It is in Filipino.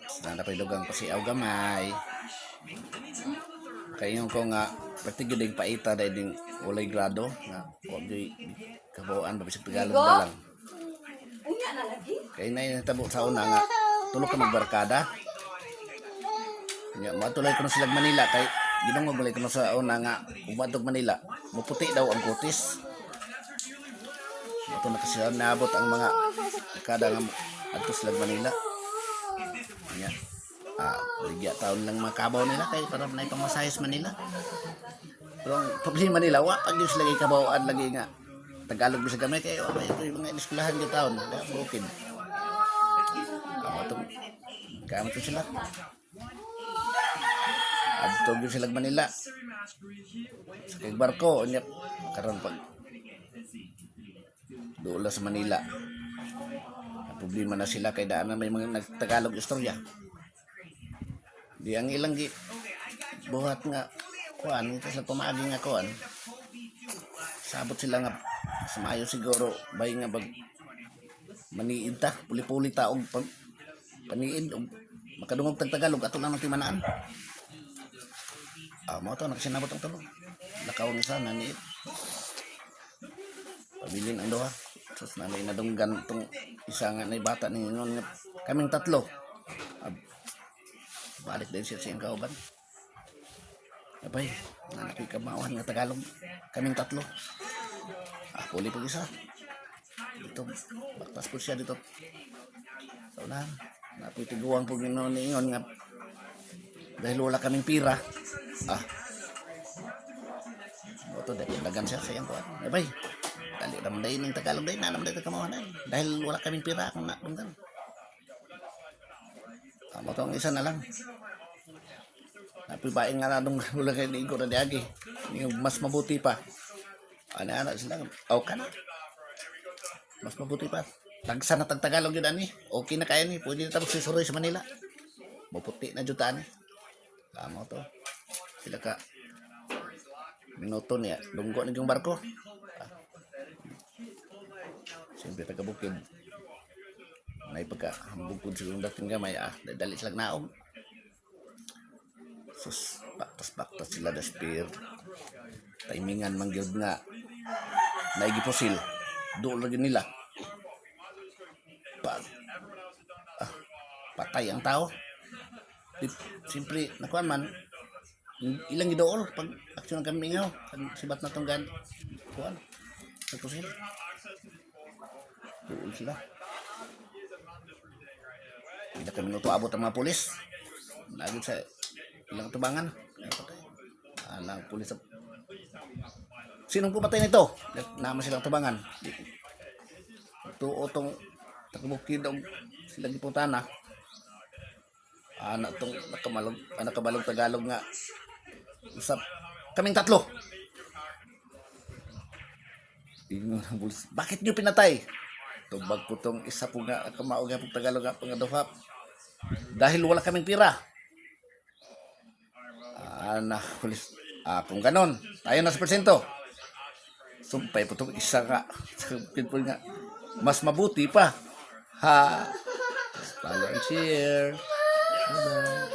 At nanapilugang pasiaw gamay. Kayo ko nga patigid paita dahil ding ulay grado nga huwag di kabawaan babisag Tagalog na lang. Kaya na yung tabo sa una nga tulog ka magbarkada. Nga matulay ko na silag Manila kay ginong magbalik ko sa una nga umadog Manila maputi daw ang kutis. Ito na kasi naabot ang mga kada nga adto silag Manila. Nya ligya taon lang mga kabaw nila kay para na itong masayos Manila. Pero ang problema nila wa pag yung sila kabawaan lagi nga Tagalog bisa gamay kay ito yung mga eskwelahan yung taon bukid. Kamot ko sila. Adto gyud sila Manila. Sa kay barko nya karon pag doon sa Manila. Ang problema na sila kay daan na may mga nagtagalog istorya. Di ang ilang buhat nga kuan ito sa pamaagi nga kuan. Sabot sila nga sumayo siguro bay nga bag maniid ta puli-puli ta og paniid og makadungog tag Tagalog ato lang timanaan. Mo to nakasinabot ang tulog. Lakaw ni sana ni pabilin ang duha. Sus nanay nadunggan tong isa nga nay bata ni ngon kaming tatlo. Balik din siya siyang kauban. Abay, nanaki kamawan nga Tagalog. Kaming tatlo. Puli pag isa. Dito, baktas po siya dito. So na, napitiguan po ningon nga dahil wala kaming pira. Ito, dagan siya sayang ko. Abay, dali naman dahil ng Tagalog dahil naman dahil kamawan dahil wala kaming pira akong nakunggan. Ito ang isa na lang. Napibaing nga na nung wala kayo ligo na diagi. Mas mabuti pa. Ano sila? Okay na. Mas mabuti pa. Tagsa na Tagalog yun ani. Okay na kaya ni. Pwede na tapos sisuroy sa Manila. Maputi na jutaan eh. Tama to. Sila ka. Minuto niya. Lunggo na yung barko. Siyempre taga-bukid. May pagkahambog po silang dating gamay dali silang naong sus baktas sila da spear timingan manggil nga naigiposil doon lagi nila patay ang tao simpre nakuan man ilang gidool pag aksyon ng kamingaw sibat na tong gan kuan nagposil doon sila. Hindi kami minuto abot ang mga pulis. Lagi sa ilang tubangan. Alang pulis. Sinong pumatay nito? Naman silang tubangan. Ito itong takbukid silang iputana. Anak itong nakabalog Tagalog nga. Usap. Kaming tatlo. Ingon ang pulis. Bakit nyo pinatay? Tubag po itong isa po nga kamaog nga po Tagalog nga po nga duhap. Dahil wala kaming pira. Pulis. Kung ganon, tayo na sa percento. Sumpay po itong isa nga. Nga mas mabuti pa. Follow and share. Bye-bye.